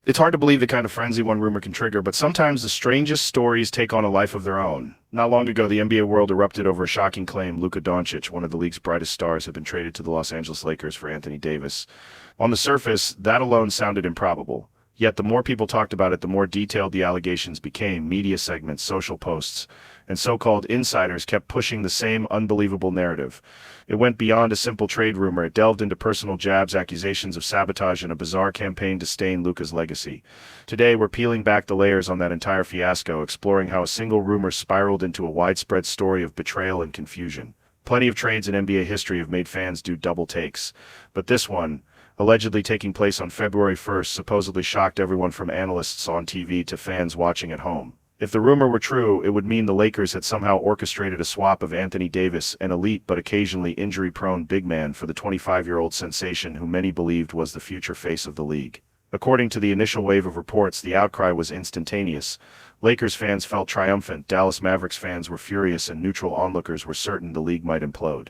It's hard to believe the kind of frenzy one rumor can trigger, but sometimes the strangest stories take on a life of their own. Not long ago, the NBA world erupted over a shocking claim Luka Doncic, one of the league's brightest stars, had been traded to the Los Angeles Lakers for Anthony Davis. On the surface, that alone sounded improbable. Yet the more people talked about it, the more detailed the allegations became. Media segments, social posts, and so-called insiders kept pushing the same unbelievable narrative. It went beyond a simple trade rumor. It delved into personal jabs, accusations of sabotage, and a bizarre campaign to stain Luka's legacy. Today, we're peeling back the layers on that entire fiasco, exploring how a single rumor spiraled into a widespread story of betrayal and confusion. Plenty of trades in NBA history have made fans do double takes, but this one, allegedly taking place on February 1st, supposedly shocked everyone from analysts on TV to fans watching at home. If the rumor were true, it would mean the Lakers had somehow orchestrated a swap of Anthony Davis, an elite but occasionally injury-prone big man, for the 25-year-old sensation who many believed was the future face of the league. According to the initial wave of reports, the outcry was instantaneous. Lakers fans felt triumphant, Dallas Mavericks fans were furious, and neutral onlookers were certain the league might implode.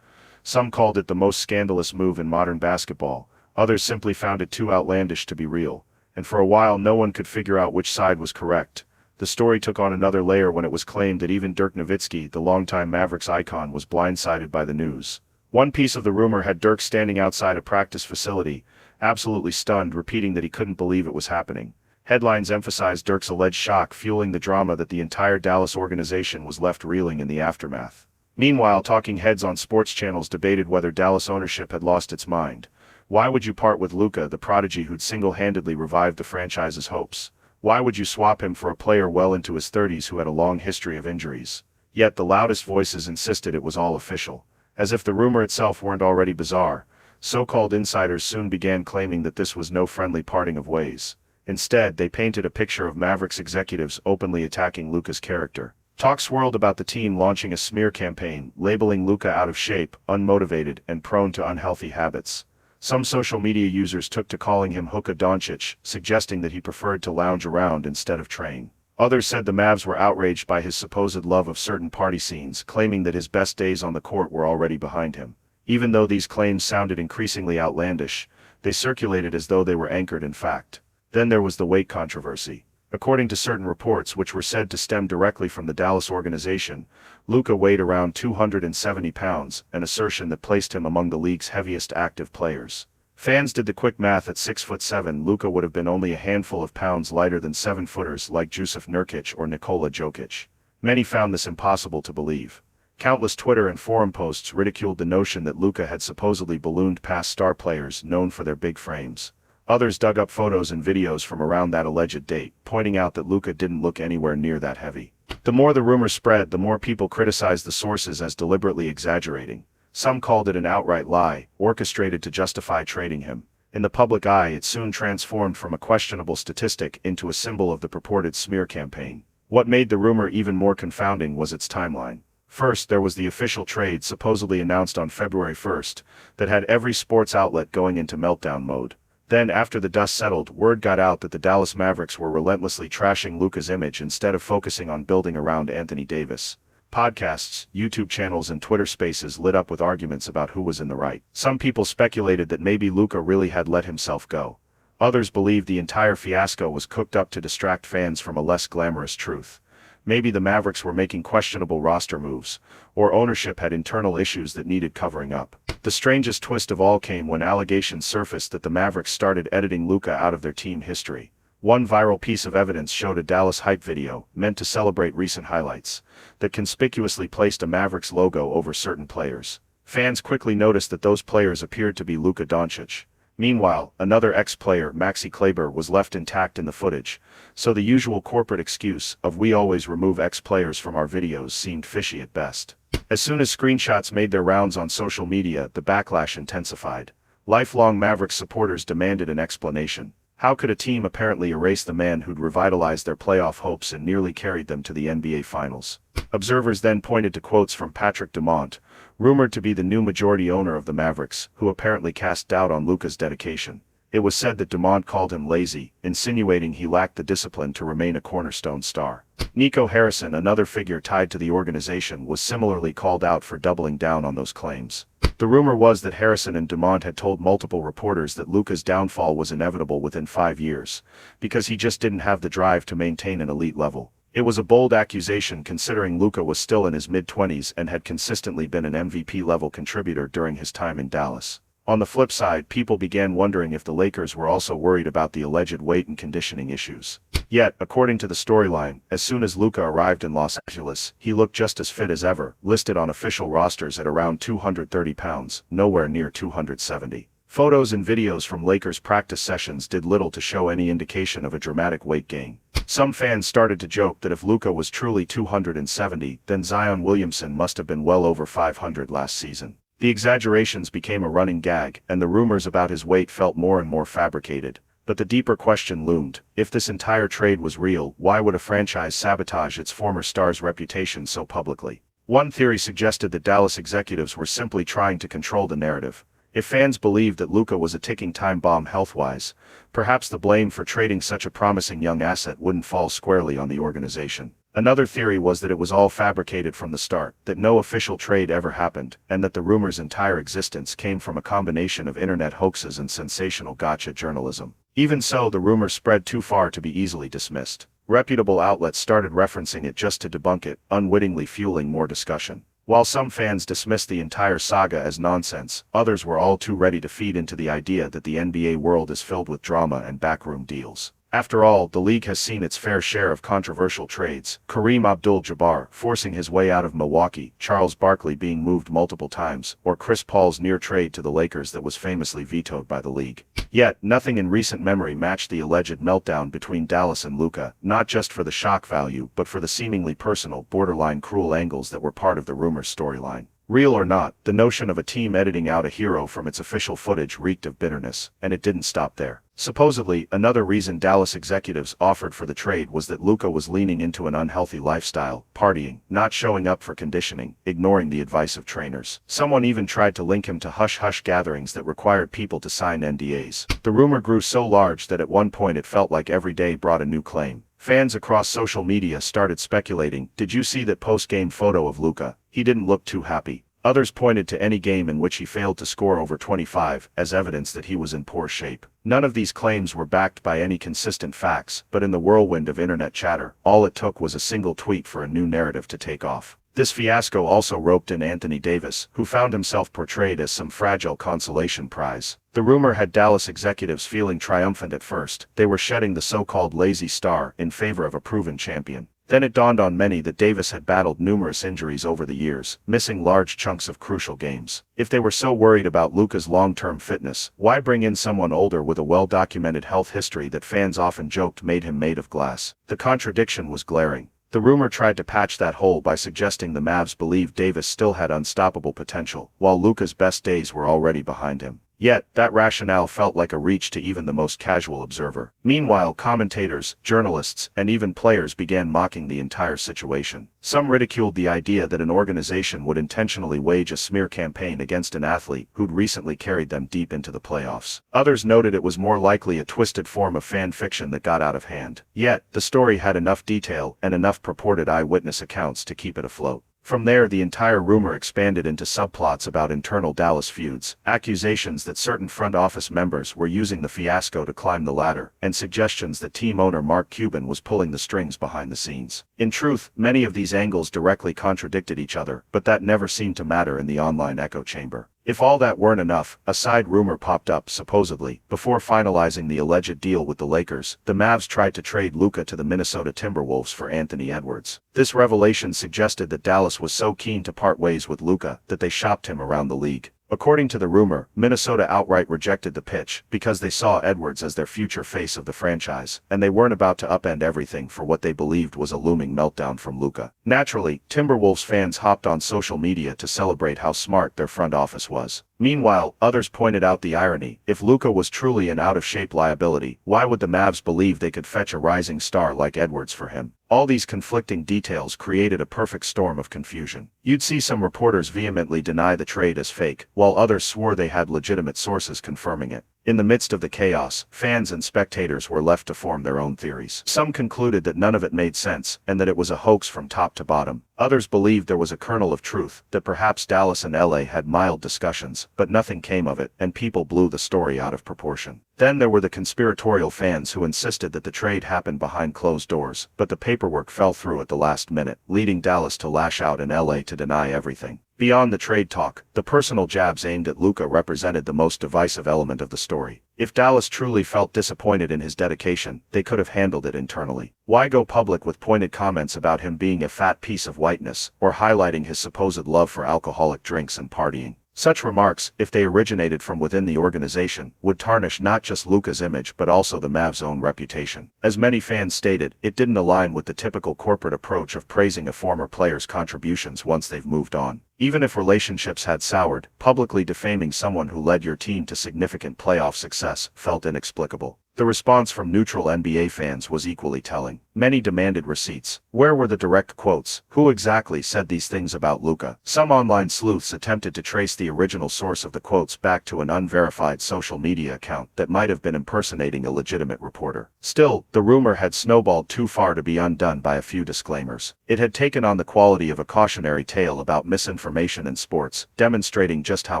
Some called it the most scandalous move in modern basketball. Others simply found it too outlandish to be real. And for a while, no one could figure out which side was correct. The story took on another layer when it was claimed that even Dirk Nowitzki, the longtime Mavericks icon, was blindsided by the news. One piece of the rumor had Dirk standing outside a practice facility, absolutely stunned, repeating that he couldn't believe it was happening. Headlines emphasized Dirk's alleged shock, fueling the drama that the entire Dallas organization was left reeling in the aftermath. Meanwhile, talking heads on sports channels debated whether Dallas ownership had lost its mind. Why would you part with Luka, the prodigy who'd single-handedly revived the franchise's hopes? Why would you swap him for a player well into his 30s who had a long history of injuries? Yet the loudest voices insisted it was all official. As if the rumor itself weren't already bizarre, so-called insiders soon began claiming that this was no friendly parting of ways. Instead, they painted a picture of Mavericks executives openly attacking Luka's character. Talk swirled about the team launching a smear campaign, labeling Luka out of shape, unmotivated, and prone to unhealthy habits. Some social media users took to calling him Luka Doncic, suggesting that he preferred to lounge around instead of train. Others said the Mavs were outraged by his supposed love of certain party scenes, claiming that his best days on the court were already behind him. Even though these claims sounded increasingly outlandish, they circulated as though they were anchored in fact. Then there was the weight controversy. According to certain reports, which were said to stem directly from the Dallas organization, Luka weighed around 270 pounds, an assertion that placed him among the league's heaviest active players. Fans did the quick math. At 6'7", Luka would have been only a handful of pounds lighter than 7-footers like Jusuf Nurkic or Nikola Jokic. Many found this impossible to believe. Countless Twitter and forum posts ridiculed the notion that Luka had supposedly ballooned past star players known for their big frames. Others dug up photos and videos from around that alleged date, pointing out that Luka didn't look anywhere near that heavy. The more the rumor spread, the more people criticized the sources as deliberately exaggerating. Some called it an outright lie, orchestrated to justify trading him. In the public eye, it soon transformed from a questionable statistic into a symbol of the purported smear campaign. What made the rumor even more confounding was its timeline. First, there was the official trade supposedly announced on February 1st, that had every sports outlet going into meltdown mode. Then, after the dust settled, word got out that the Dallas Mavericks were relentlessly trashing Luka's image instead of focusing on building around Anthony Davis. Podcasts, YouTube channels, and Twitter Spaces lit up with arguments about who was in the right. Some people speculated that maybe Luka really had let himself go. Others believed the entire fiasco was cooked up to distract fans from a less glamorous truth. Maybe the Mavericks were making questionable roster moves, or ownership had internal issues that needed covering up. The strangest twist of all came when allegations surfaced that the Mavericks started editing Luka out of their team history. One viral piece of evidence showed a Dallas hype video, meant to celebrate recent highlights, that conspicuously placed a Mavericks logo over certain players. Fans quickly noticed that those players appeared to be Luka Doncic. Meanwhile, another ex-player, Maxi Kleber, was left intact in the footage, so the usual corporate excuse of "we always remove ex-players from our videos" seemed fishy at best. As soon as screenshots made their rounds on social media, the backlash intensified. Lifelong Mavericks supporters demanded an explanation. How could a team apparently erase the man who'd revitalized their playoff hopes and nearly carried them to the NBA Finals? Observers then pointed to quotes from Patrick Dumont, rumored to be the new majority owner of the Mavericks, who apparently cast doubt on Luka's dedication. It was said that Dumont called him lazy, insinuating he lacked the discipline to remain a cornerstone star. Nico Harrison, another figure tied to the organization, was similarly called out for doubling down on those claims. The rumor was that Harrison and Dumont had told multiple reporters that Luka's downfall was inevitable within 5 years, because he just didn't have the drive to maintain an elite level. It was a bold accusation considering Luka was still in his mid-20s and had consistently been an MVP-level contributor during his time in Dallas. On the flip side, people began wondering if the Lakers were also worried about the alleged weight and conditioning issues. Yet, according to the storyline, as soon as Luka arrived in Los Angeles, he looked just as fit as ever, listed on official rosters at around 230 pounds, nowhere near 270. Photos and videos from Lakers practice sessions did little to show any indication of a dramatic weight gain. Some fans started to joke that if Luka was truly 270, then Zion Williamson must have been well over 500 last season. The exaggerations became a running gag, and the rumors about his weight felt more and more fabricated. But the deeper question loomed: if this entire trade was real, why would a franchise sabotage its former star's reputation so publicly? One theory suggested that Dallas executives were simply trying to control the narrative. If fans believed that Luka was a ticking time bomb health-wise, perhaps the blame for trading such a promising young asset wouldn't fall squarely on the organization. Another theory was that it was all fabricated from the start, that no official trade ever happened, and that the rumor's entire existence came from a combination of internet hoaxes and sensational gotcha journalism. Even so, the rumor spread too far to be easily dismissed. Reputable outlets started referencing it just to debunk it, unwittingly fueling more discussion. While some fans dismissed the entire saga as nonsense, others were all too ready to feed into the idea that the NBA world is filled with drama and backroom deals. After all, the league has seen its fair share of controversial trades: Kareem Abdul-Jabbar forcing his way out of Milwaukee, Charles Barkley being moved multiple times, or Chris Paul's near trade to the Lakers that was famously vetoed by the league. Yet, nothing in recent memory matched the alleged meltdown between Dallas and Luka, not just for the shock value but for the seemingly personal, borderline cruel angles that were part of the rumor's storyline. Real or not, the notion of a team editing out a hero from its official footage reeked of bitterness, and it didn't stop there. Supposedly, another reason Dallas executives offered for the trade was that Luka was leaning into an unhealthy lifestyle, partying, not showing up for conditioning, ignoring the advice of trainers. Someone even tried to link him to hush-hush gatherings that required people to sign NDAs. The rumor grew so large that at one point it felt like every day brought a new claim. Fans across social media started speculating: did you see that post-game photo of Luka? He didn't look too happy. Others pointed to any game in which he failed to score over 25 as evidence that he was in poor shape. None of these claims were backed by any consistent facts, but in the whirlwind of internet chatter, all it took was a single tweet for a new narrative to take off. This fiasco also roped in Anthony Davis, who found himself portrayed as some fragile consolation prize. The rumor had Dallas executives feeling triumphant at first. They were shedding the so-called lazy star in favor of a proven champion. Then it dawned on many that Davis had battled numerous injuries over the years, missing large chunks of crucial games. If they were so worried about Luka's long-term fitness, why bring in someone older with a well-documented health history that fans often joked made him made of glass? The contradiction was glaring. The rumor tried to patch that hole by suggesting the Mavs believed Davis still had unstoppable potential, while Luka's best days were already behind him. Yet, that rationale felt like a reach to even the most casual observer. Meanwhile, commentators, journalists, and even players began mocking the entire situation. Some ridiculed the idea that an organization would intentionally wage a smear campaign against an athlete who'd recently carried them deep into the playoffs. Others noted it was more likely a twisted form of fan fiction that got out of hand. Yet, the story had enough detail and enough purported eyewitness accounts to keep it afloat. From there, the entire rumor expanded into subplots about internal Dallas feuds, accusations that certain front office members were using the fiasco to climb the ladder, and suggestions that team owner Mark Cuban was pulling the strings behind the scenes. In truth, many of these angles directly contradicted each other, but that never seemed to matter in the online echo chamber. If all that weren't enough, a side rumor popped up. Supposedly, before finalizing the alleged deal with the Lakers, the Mavs tried to trade Luka to the Minnesota Timberwolves for Anthony Edwards. This revelation suggested that Dallas was so keen to part ways with Luka that they shopped him around the league. According to the rumor, Minnesota outright rejected the pitch because they saw Edwards as their future face of the franchise, and they weren't about to upend everything for what they believed was a looming meltdown from Luka. Naturally, Timberwolves fans hopped on social media to celebrate how smart their front office was. Meanwhile, others pointed out the irony. If Luka was truly an out-of-shape liability, why would the Mavs believe they could fetch a rising star like Edwards for him? All these conflicting details created a perfect storm of confusion. You'd see some reporters vehemently deny the trade as fake, while others swore they had legitimate sources confirming it. In the midst of the chaos, fans and spectators were left to form their own theories. Some concluded that none of it made sense, and that it was a hoax from top to bottom. Others believed there was a kernel of truth, that perhaps Dallas and LA had mild discussions, but nothing came of it, and people blew the story out of proportion. Then there were the conspiratorial fans who insisted that the trade happened behind closed doors, but the paperwork fell through at the last minute, leading Dallas to lash out and LA to deny everything. Beyond the trade talk, the personal jabs aimed at Luka represented the most divisive element of the story. If Dallas truly felt disappointed in his dedication, they could have handled it internally. Why go public with pointed comments about him being a fat piece of whiteness, or highlighting his supposed love for alcoholic drinks and partying? Such remarks, if they originated from within the organization, would tarnish not just Luka's image but also the Mavs' own reputation. As many fans stated, it didn't align with the typical corporate approach of praising a former player's contributions once they've moved on. Even if relationships had soured, publicly defaming someone who led your team to significant playoff success felt inexplicable. The response from neutral NBA fans was equally telling. Many demanded receipts. Where were the direct quotes? Who exactly said these things about Luka? Some online sleuths attempted to trace the original source of the quotes back to an unverified social media account that might have been impersonating a legitimate reporter. Still, the rumor had snowballed too far to be undone by a few disclaimers. It had taken on the quality of a cautionary tale about misinformation in sports, demonstrating just how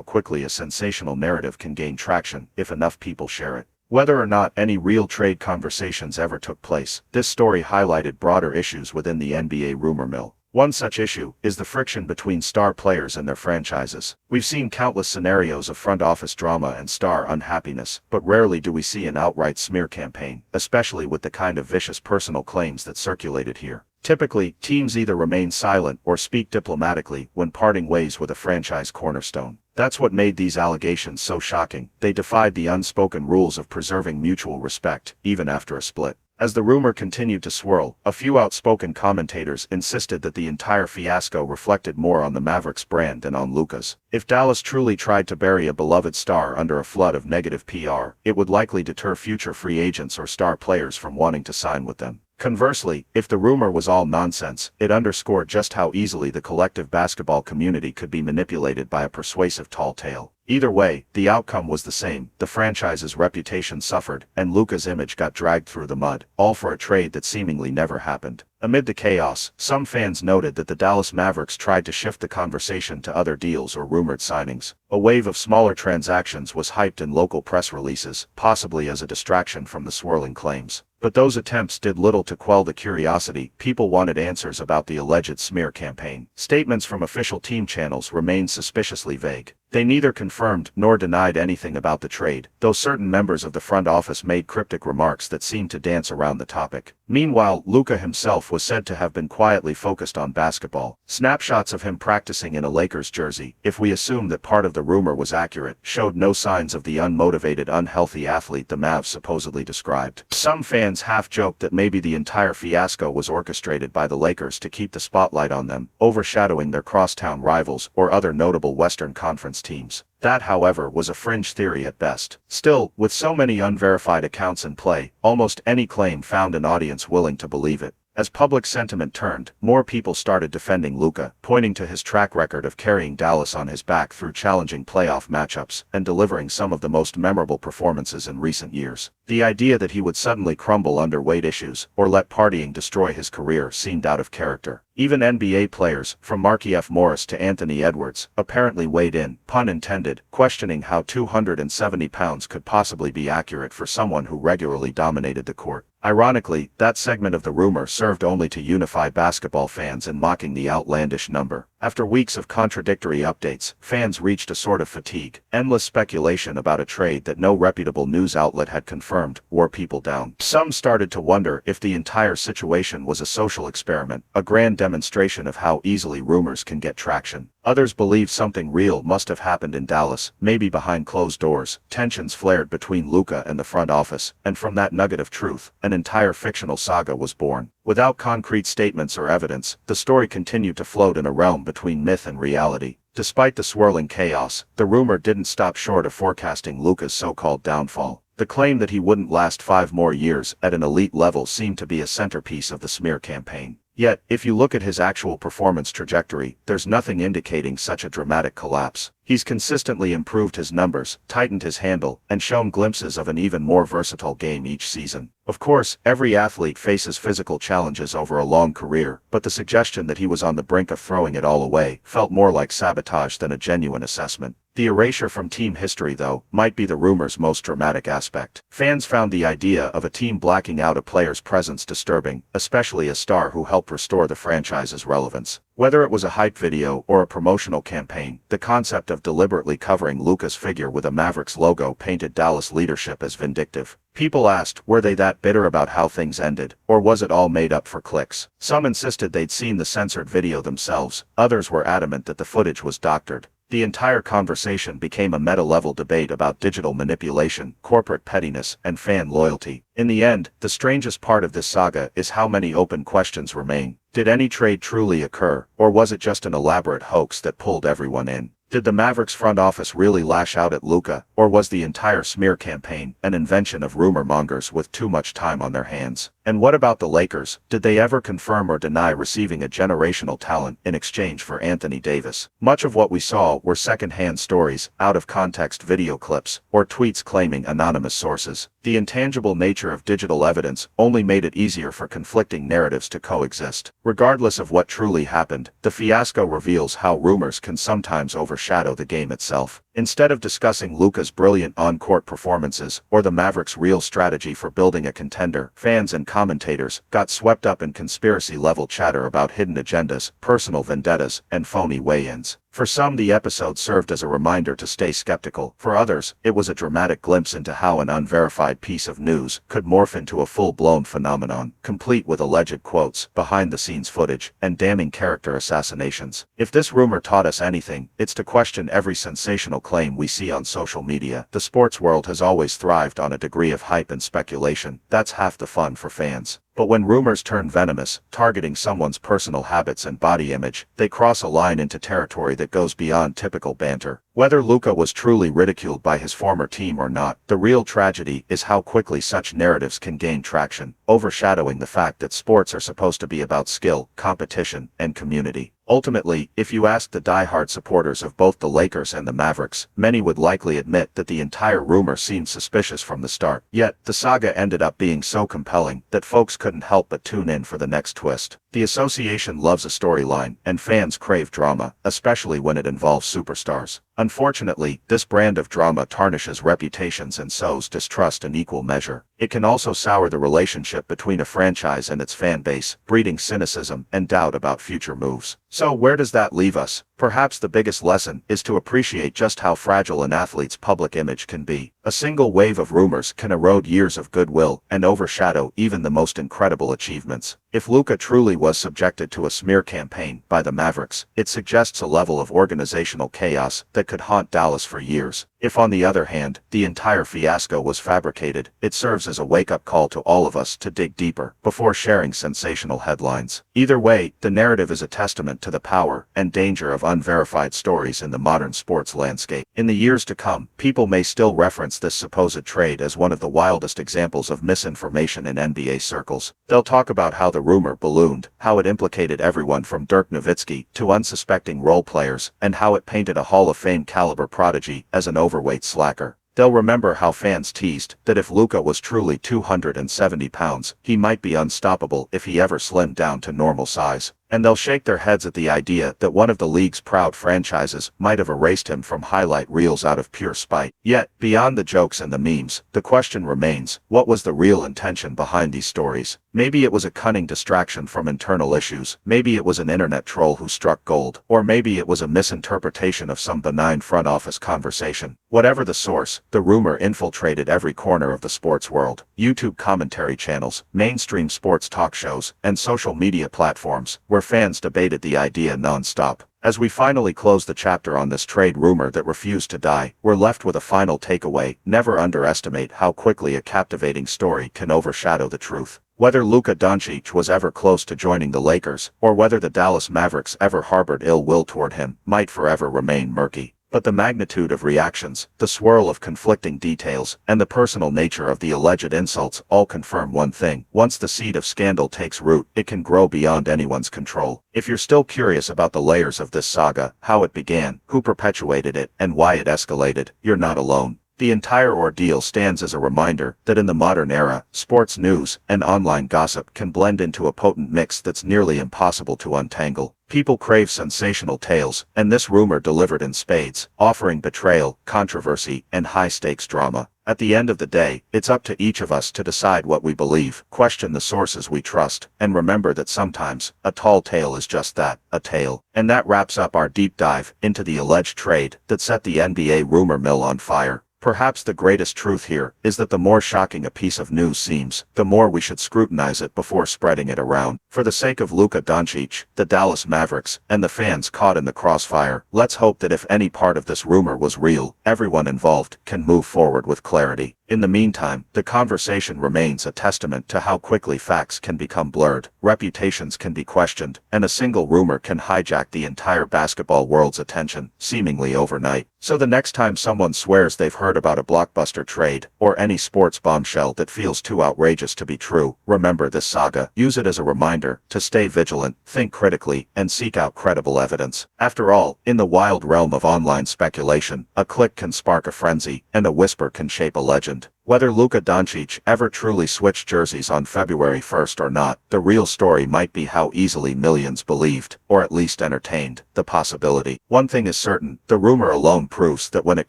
quickly a sensational narrative can gain traction if enough people share it. Whether or not any real trade conversations ever took place, this story highlighted broader issues within the NBA rumor mill. One such issue is the friction between star players and their franchises. We've seen countless scenarios of front office drama and star unhappiness, but rarely do we see an outright smear campaign, especially with the kind of vicious personal claims that circulated here. Typically, teams either remain silent or speak diplomatically when parting ways with a franchise cornerstone. That's what made these allegations so shocking. They defied the unspoken rules of preserving mutual respect, even after a split. As the rumor continued to swirl, a few outspoken commentators insisted that the entire fiasco reflected more on the Mavericks brand than on Luka's. If Dallas truly tried to bury a beloved star under a flood of negative PR, it would likely deter future free agents or star players from wanting to sign with them. Conversely, if the rumor was all nonsense, it underscored just how easily the collective basketball community could be manipulated by a persuasive tall tale. Either way, the outcome was the same. The franchise's reputation suffered, and Luka's image got dragged through the mud, all for a trade that seemingly never happened. Amid the chaos, some fans noted that the Dallas Mavericks tried to shift the conversation to other deals or rumored signings. A wave of smaller transactions was hyped in local press releases, possibly as a distraction from the swirling claims. But those attempts did little to quell the curiosity. People wanted answers about the alleged smear campaign. Statements from official team channels remained suspiciously vague. They neither confirmed nor denied anything about the trade, though certain members of the front office made cryptic remarks that seemed to dance around the topic. Meanwhile, Luka himself was said to have been quietly focused on basketball. Snapshots of him practicing in a Lakers jersey, if we assume that part of the rumor was accurate, showed no signs of the unmotivated, unhealthy athlete the Mavs supposedly described. Some fans half-joked that maybe the entire fiasco was orchestrated by the Lakers to keep the spotlight on them, overshadowing their crosstown rivals or other notable Western Conference teams. That, however, was a fringe theory at best. Still, with so many unverified accounts in play, almost any claim found an audience willing to believe it. As public sentiment turned, more people started defending Luka, pointing to his track record of carrying Dallas on his back through challenging playoff matchups and delivering some of the most memorable performances in recent years. The idea that he would suddenly crumble under weight issues or let partying destroy his career seemed out of character. Even NBA players, from Markieff Morris to Anthony Edwards, apparently weighed in, pun intended, questioning how 270 pounds could possibly be accurate for someone who regularly dominated the court. Ironically, that segment of the rumor served only to unify basketball fans in mocking the outlandish number. After weeks of contradictory updates, fans reached a sort of fatigue. Endless speculation about a trade that no reputable news outlet had confirmed wore people down. Some started to wonder if the entire situation was a social experiment, a grand demonstration of how easily rumors can get traction. Others believed something real must have happened in Dallas, maybe behind closed doors. Tensions flared between Luka and the front office, and from that nugget of truth, an entire fictional saga was born. Without concrete statements or evidence, the story continued to float in a realm between myth and reality. Despite the swirling chaos, the rumor didn't stop short of forecasting Luka's so-called downfall. The claim that he wouldn't last 5 more years at an elite level seemed to be a centerpiece of the smear campaign. Yet, if you look at his actual performance trajectory, there's nothing indicating such a dramatic collapse. He's consistently improved his numbers, tightened his handle, and shown glimpses of an even more versatile game each season. Of course, every athlete faces physical challenges over a long career, but the suggestion that he was on the brink of throwing it all away felt more like sabotage than a genuine assessment. The erasure from team history, though, might be the rumor's most dramatic aspect. Fans found the idea of a team blacking out a player's presence disturbing, especially a star who helped restore the franchise's relevance. Whether it was a hype video or a promotional campaign, the concept of deliberately covering Luka's figure with a Mavericks logo painted Dallas leadership as vindictive. People asked, were they that bitter about how things ended, or was it all made up for clicks? Some insisted they'd seen the censored video themselves, others were adamant that the footage was doctored. The entire conversation became a meta-level debate about digital manipulation, corporate pettiness, and fan loyalty. In the end, the strangest part of this saga is how many open questions remain. Did any trade truly occur, or was it just an elaborate hoax that pulled everyone in? Did the Mavericks front office really lash out at Luka, or was the entire smear campaign an invention of rumor mongers with too much time on their hands? And what about the Lakers? Did they ever confirm or deny receiving a generational talent in exchange for Anthony Davis? Much of what we saw were second-hand stories, out-of-context video clips, or tweets claiming anonymous sources. The intangible nature of digital evidence only made it easier for conflicting narratives to coexist. Regardless of what truly happened, the fiasco reveals how rumors can sometimes overshadow the game itself. Instead of discussing Luka's brilliant on-court performances or the Mavericks' real strategy for building a contender, fans and commentators got swept up in conspiracy-level chatter about hidden agendas, personal vendettas, and phony weigh-ins. For some, the episode served as a reminder to stay skeptical. For others, it was a dramatic glimpse into how an unverified piece of news could morph into a full-blown phenomenon, complete with alleged quotes, behind-the-scenes footage, and damning character assassinations. If this rumor taught us anything, it's to question every sensational claim we see on social media. The sports world has always thrived on a degree of hype and speculation. That's half the fun for fans. But when rumors turn venomous, targeting someone's personal habits and body image, they cross a line into territory that goes beyond typical banter. Whether Luka was truly ridiculed by his former team or not, the real tragedy is how quickly such narratives can gain traction, overshadowing the fact that sports are supposed to be about skill, competition, and community. Ultimately, if you ask the die-hard supporters of both the Lakers and the Mavericks, many would likely admit that the entire rumor seemed suspicious from the start. Yet, the saga ended up being so compelling that folks couldn't help but tune in for the next twist. The association loves a storyline, and fans crave drama, especially when it involves superstars. Unfortunately, this brand of drama tarnishes reputations and sows distrust in equal measure. It can also sour the relationship between a franchise and its fan base, breeding cynicism and doubt about future moves. So where does that leave us? Perhaps the biggest lesson is to appreciate just how fragile an athlete's public image can be. A single wave of rumors can erode years of goodwill and overshadow even the most incredible achievements. If Luka truly was subjected to a smear campaign by the Mavericks, it suggests a level of organizational chaos that could haunt Dallas for years. If, on the other hand, the entire fiasco was fabricated, it serves as a wake-up call to all of us to dig deeper before sharing sensational headlines. Either way, the narrative is a testament to the power and danger of unverified stories in the modern sports landscape. In the years to come, people may still reference this supposed trade as one of the wildest examples of misinformation in NBA circles. They'll talk about how the rumor ballooned, how it implicated everyone from Dirk Nowitzki to unsuspecting role players, and how it painted a Hall of Fame caliber prodigy as an overweight slacker. They'll remember how fans teased that if Luka was truly 270 pounds, he might be unstoppable if he ever slimmed down to normal size. And they'll shake their heads at the idea that one of the league's proud franchises might have erased him from highlight reels out of pure spite. Yet, beyond the jokes and the memes, the question remains, what was the real intention behind these stories? Maybe it was a cunning distraction from internal issues, maybe it was an internet troll who struck gold, or maybe it was a misinterpretation of some benign front office conversation. Whatever the source, the rumor infiltrated every corner of the sports world. YouTube commentary channels, mainstream sports talk shows, and social media platforms, where fans debated the idea non-stop. As we finally close the chapter on this trade rumor that refused to die, we're left with a final takeaway: never underestimate how quickly a captivating story can overshadow the truth. Whether Luka Doncic was ever close to joining the Lakers, or whether the Dallas Mavericks ever harbored ill will toward him, might forever remain murky. But the magnitude of reactions, the swirl of conflicting details, and the personal nature of the alleged insults all confirm one thing: once the seed of scandal takes root, it can grow beyond anyone's control. If you're still curious about the layers of this saga, how it began, who perpetuated it, and why it escalated, you're not alone. The entire ordeal stands as a reminder that in the modern era, sports news and online gossip can blend into a potent mix that's nearly impossible to untangle. People crave sensational tales, and this rumor delivered in spades, offering betrayal, controversy, and high-stakes drama. At the end of the day, it's up to each of us to decide what we believe, question the sources we trust, and remember that sometimes, a tall tale is just that, a tale. And that wraps up our deep dive into the alleged trade that set the NBA rumor mill on fire. Perhaps the greatest truth here is that the more shocking a piece of news seems, the more we should scrutinize it before spreading it around. For the sake of Luka Doncic, the Dallas Mavericks, and the fans caught in the crossfire, let's hope that if any part of this rumor was real, everyone involved can move forward with clarity. In the meantime, the conversation remains a testament to how quickly facts can become blurred, reputations can be questioned, and a single rumor can hijack the entire basketball world's attention, seemingly overnight. So the next time someone swears they've heard about a blockbuster trade, or any sports bombshell that feels too outrageous to be true, remember this saga. Use it as a reminder to stay vigilant, think critically, and seek out credible evidence. After all, in the wild realm of online speculation, a click can spark a frenzy, and a whisper can shape a legend. Whether Luka Doncic ever truly switched jerseys on February 1st or not, the real story might be how easily millions believed, or at least entertained, the possibility. One thing is certain: the rumor alone proves that when it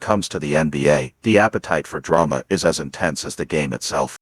comes to the NBA, the appetite for drama is as intense as the game itself.